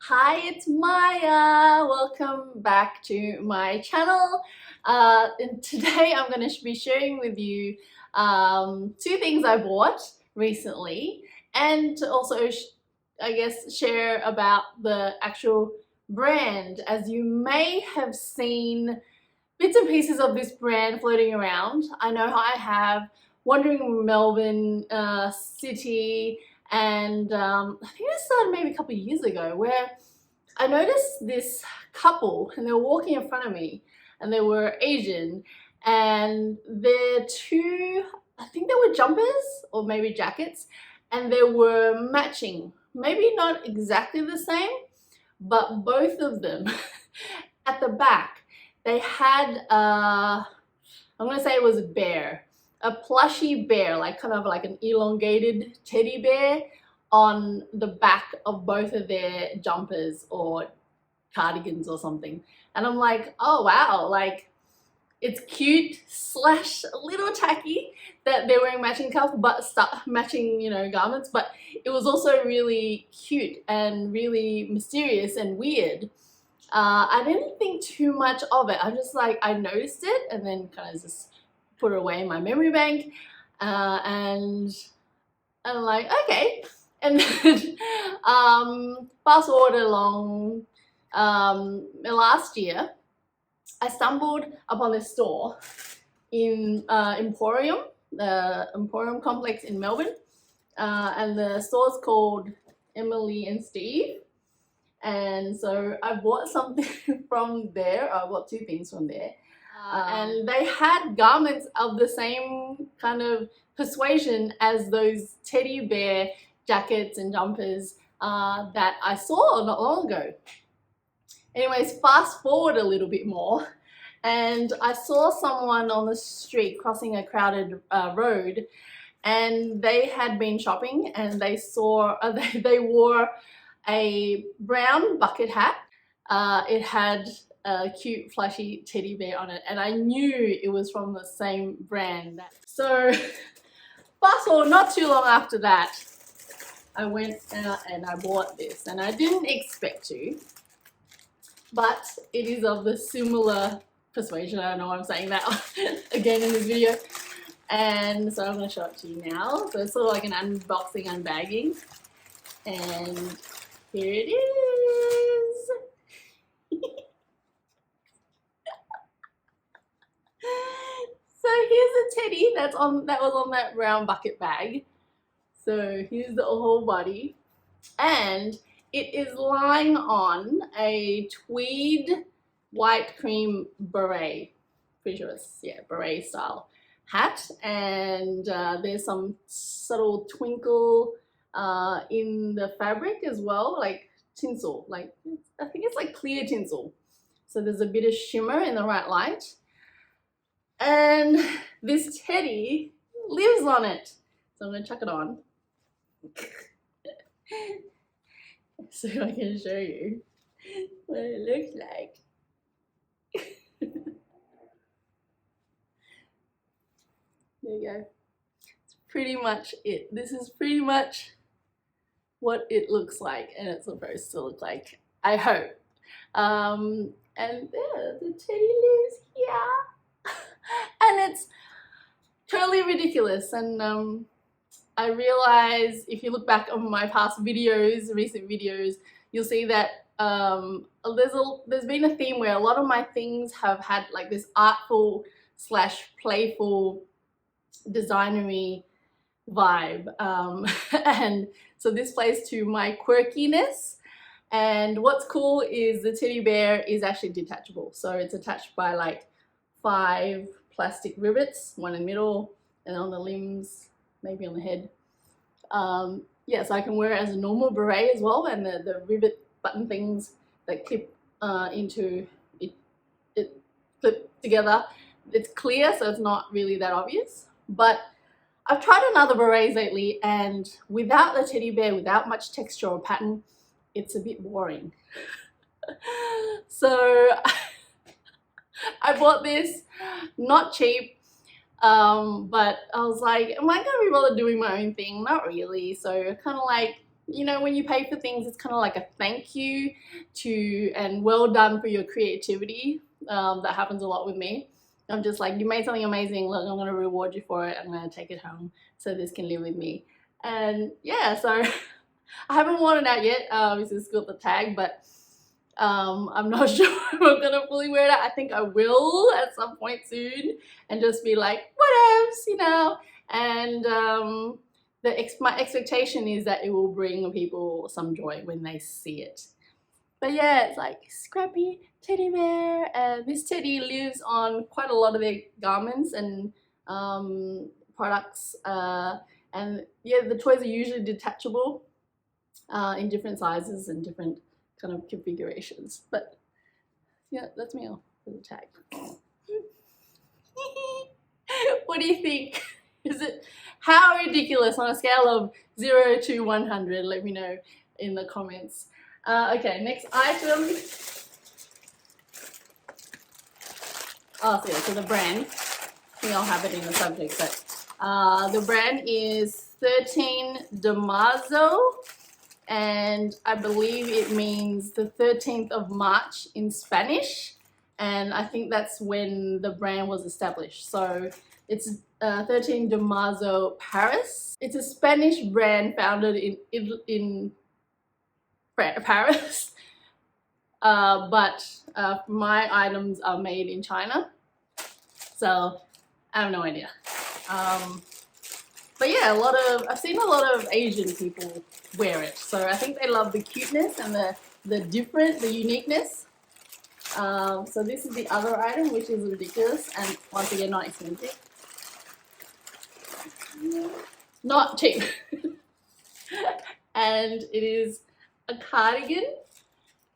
Hi, it's Maya. Welcome back to my channel. And today I'm going to be sharing with you two things I bought recently, and to also, I guess, share about the actual brand. As you may have seen bits and pieces of this brand floating around. I know I have, wandering Melbourne city, and I think it started maybe a couple of years ago, where I noticed this couple and they were walking in front of me, and they were Asian, and their two, I think they were jumpers or maybe jackets, and they were matching. Maybe not exactly the same, but both of them at the back, they had I'm gonna say it was a bear, a plushy bear, like kind of like an elongated teddy bear on the back of both of their jumpers or cardigans or something. And I'm like, oh wow, like it's cute slash a little tacky that they're wearing matching cuff, but matching, garments, but it was also really cute and really mysterious and weird. I didn't think too much of it. I noticed it and then kind of just put it away in my memory bank, and I'm like, okay. And then fast forward along, last year I stumbled upon this store in Emporium, the Emporium complex in Melbourne, and the store's called Emily and Steve. And so I bought something from there. I bought two things from there, and they had garments of the same kind of persuasion as those teddy bear jackets and jumpers that I saw not long ago. Anyways, fast forward a little bit more, and I saw someone on the street crossing a crowded road, and they had been shopping, and they saw they wore a brown bucket hat. It had a cute flashy teddy bear on it, and I knew it was from the same brand. So fast forward, not too long after that, I went out and I bought this, and I didn't expect to, but it is of the similar persuasion. I don't know why I'm saying that again in this video. And so I'm going to show it to you now. So it's sort of like an unboxing, unbagging, and here it is. So here's a teddy that was on that brown bucket bag. So here's the whole body, and it is lying on a tweed white cream beret. Pretty sure it's, yeah, beret style hat, and there's some subtle twinkle in the fabric as well, like tinsel, like I think it's like clear tinsel, so there's a bit of shimmer in the right light, and this teddy lives on it. So I'm gonna chuck it on so I can show you what it looks like. There you go. It's pretty much it. This is pretty much what it looks like, and it's supposed to look like, I hope. And there, the teddy lives here. And it's totally ridiculous. And I realize if you look back on my past videos, recent videos, you'll see that there's been a theme where a lot of my things have had like this artful slash playful designery vibe, and so this plays to my quirkiness. And what's cool is the teddy bear is actually detachable, so it's attached by like 5 plastic rivets, one in the middle and on the limbs, maybe on the head. Yeah, so I can wear it as a normal beret as well, and the rivet button things that clip into it, clip together. It's clear, so it's not really that obvious. But I've tried on other berets lately, and without the teddy bear, without much texture or pattern, it's a bit boring. So I bought this, not cheap, but I was like, am I gonna be bothered doing my own thing? Not really. So kind of like you know, when you pay for things, it's kind of like a thank you to and well done for your creativity. That happens a lot with me. I'm just like, you made something amazing, look, I'm going to reward you for it. I'm going to take it home so this can live with me. And yeah, so I haven't worn it out yet. Obviously it's got the tag, but I'm not sure if I'm gonna fully wear it out. I think I will at some point soon and just be like, whatevs, you know. And my expectation is that it will bring people some joy when they see it. But yeah, it's like scrappy teddy bear, and this teddy lives on quite a lot of their garments and products. And yeah, the toys are usually detachable in different sizes and different kind of configurations. But yeah, that's me off for the tag. What do you think? Is it, how ridiculous on a scale of 0 to 100? Let me know in the comments. Okay, next item. Oh, so the brand, I think I'll have it in the subject, but the brand is 13 de Marzo, and I believe it means the 13th of March in Spanish, and I think that's when the brand was established. So it's 13 de Marzo Paris. It's a Spanish brand founded in Paris, but my items are made in China, so I have no idea. But yeah, I've seen a lot of Asian people wear it, so I think they love the cuteness and the uniqueness. So this is the other item, which is ridiculous and once again not expensive, not cheap. And it is a cardigan.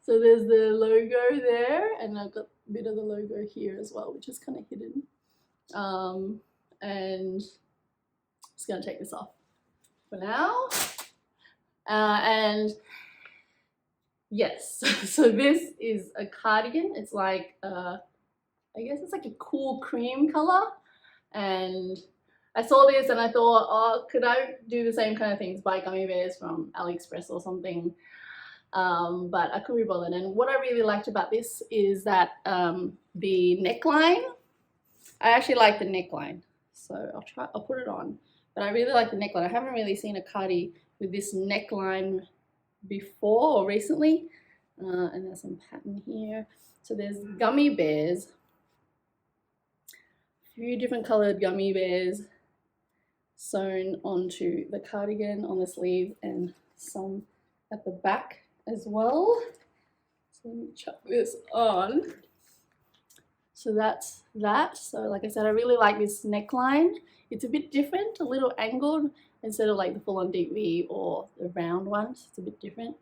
So there's the logo there, and I've got a bit of the logo here as well, which is kind of hidden. And I'm just gonna take this off for now. And yes, so this is a cardigan. It's like, I guess it's like a cool cream color. And I saw this and I thought, oh, could I do the same kind of things, buy gummy bears from AliExpress or something? But I couldn't be bothered. And what I really liked about this is that the neckline, I actually like the neckline. So I'll put it on. But I really like the neckline. I haven't really seen a cardi with this neckline before or recently. And there's some pattern here. So there's gummy bears, a few different colored gummy bears sewn onto the cardigan on the sleeve and some at the back as well. So let me chuck this on. So that's that. So like I said, I really like this neckline. It's a bit different, a little angled instead of like the full-on deep V or the round ones. It's a bit different.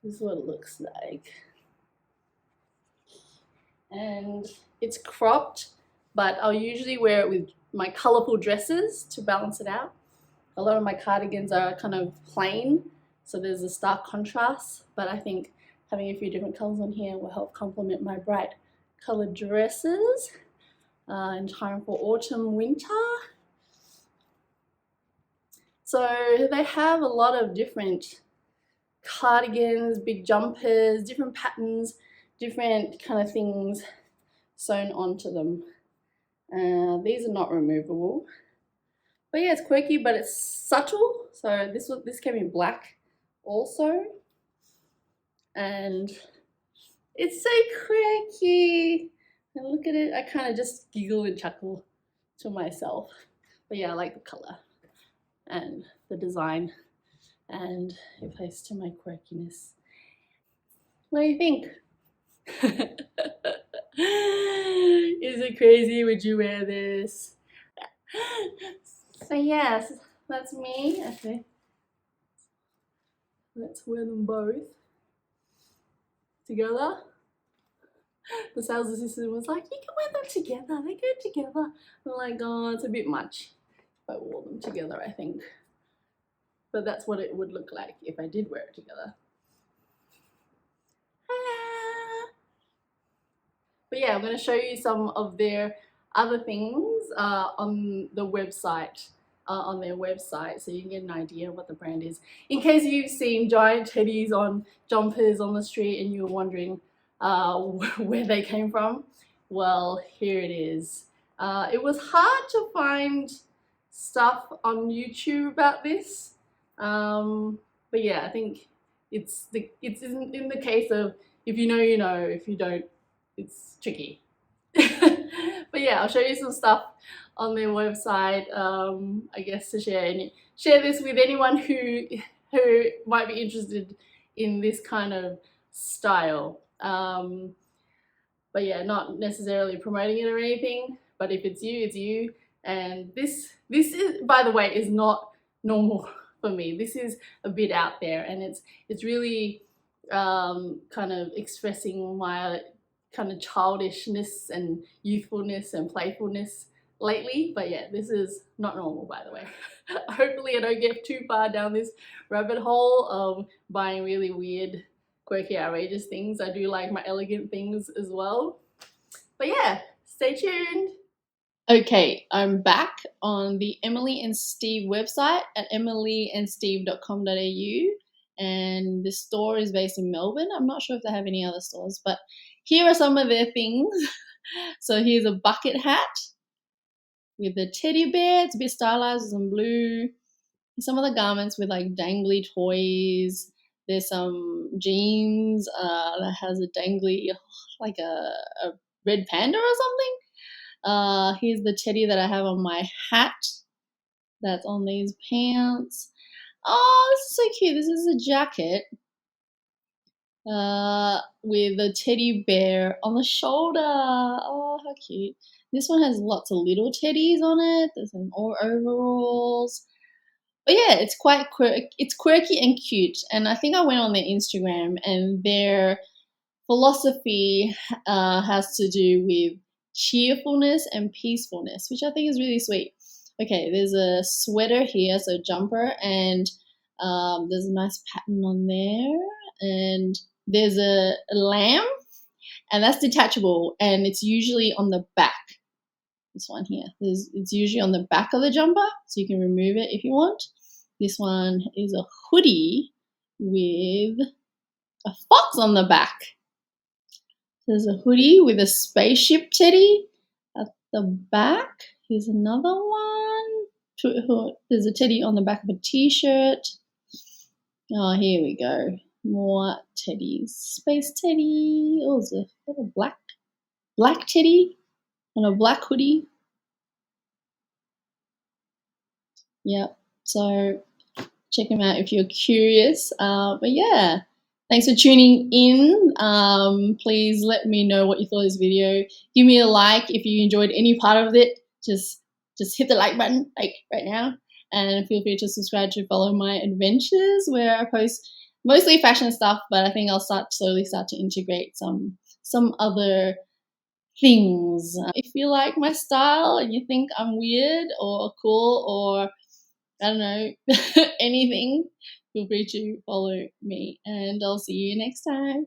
This is what it looks like. And it's cropped, but I'll usually wear it with my colorful dresses to balance it out. A lot of my cardigans are kind of plain, so there's a stark contrast, but I think having a few different colors on here will help complement my bright colored dresses in time for autumn, winter. So they have a lot of different cardigans, big jumpers, different patterns, different kind of things sewn onto them. These are not removable. But yeah, it's quirky, but it's subtle. So this came in black also. And it's so quirky. And look at it, I kind of just giggle and chuckle to myself. But yeah, I like the color and the design, and it plays to my quirkiness. What do you think? Is it crazy? Would you wear this? So yes, that's me. Okay, let's wear them both together. The sales assistant was like, you can wear them together, they go together. I'm like, oh, it's a bit much if I wore them together, I think. But that's what it would look like if I did wear it together. But yeah, I'm going to show you some of their other things on the website on their website, so you can get an idea of what the brand is. In case you've seen giant teddies on jumpers on the street and you were wondering where they came from, well, here it is. It was hard to find stuff on YouTube about this, but yeah, I think it's in the case of if you know, you know. If you don't, it's tricky. But yeah, I'll show you some stuff on their website, I guess, to share this with anyone who might be interested in this kind of style. But yeah, not necessarily promoting it or anything, but if it's you, it's you. And this is, by the way, is not normal for me. This is a bit out there, and it's really kind of expressing my kind of childishness and youthfulness and playfulness lately. But yeah, this is not normal, by the way. Hopefully I don't get too far down this rabbit hole of buying really weird, quirky, outrageous things. I do like my elegant things as well. But yeah, stay tuned. Okay, I'm back on the Emily and Steve website at emilyandsteve.com.au, and the store is based in Melbourne. I'm not sure if they have any other stores, but here are some of their things. So here's a bucket hat with a teddy bear. It's a bit stylized with some blue. Some of the garments with like dangly toys. There's some jeans that has a dangly, like a red panda or something. Here's the teddy that I have on my hat. That's on these pants. Oh, this is so cute. This is a jacket with a teddy bear on the shoulder. Oh, how cute. This one has lots of little teddies on it. There's some overalls. But yeah, it's quite quirky. It's quirky and cute. And I think I went on their Instagram, and their philosophy has to do with cheerfulness and peacefulness, which I think is really sweet. Okay, there's a sweater here, so jumper, and there's a nice pattern on there, and there's a lamb, and that's detachable, and it's usually on the back. This one here, it's usually on the back of the jumper, so you can remove it if you want. This one is a hoodie with a fox on the back. There's a hoodie with a spaceship teddy at the back. Here's another one. There's a teddy on the back of a t-shirt. Oh, here we go. More teddies. Space teddy. Oh, is that a black teddy on a black hoodie? Yep. So check them out if you're curious. But yeah, thanks for tuning in. Please let me know what you thought of this video. Give me a like if you enjoyed any part of it. Just hit the like button, like right now. And feel free to subscribe to follow my adventures, where I post mostly fashion stuff, but I think I'll slowly start to integrate some other things. If you like my style and you think I'm weird or cool or I don't know, anything, feel free to follow me, and I'll see you next time.